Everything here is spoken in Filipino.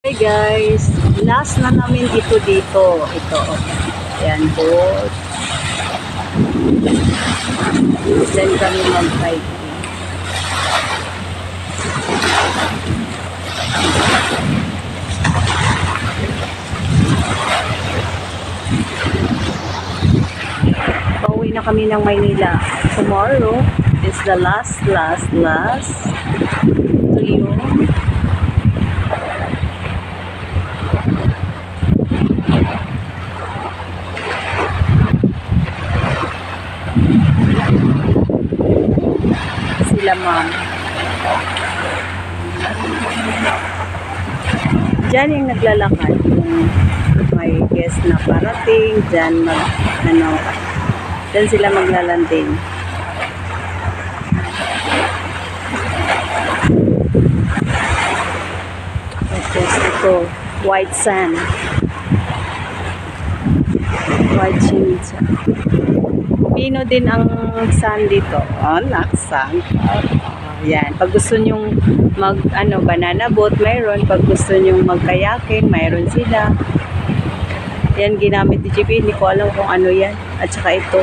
Hey guys, last na namin ito dito. Ito. Ayan, boat. Then kami mag-hiking. Pauwi na kami ng Maynila. Tomorrow is the last to you. Sila ma'am. Diyan yung naglalakad. Yung may guest na parating. Diyan diyan sila maglalanding. Tapos ito, white sand. White chincha. Pino din ang sand dito. Oh, not sand. Yan. Pag gusto nyong banana boat, mayroon. Pag gusto nyong mag-kayaking, mayroon sila. Yan ginamit ni JP. Hindi ko alam kung ano yan. At saka ito.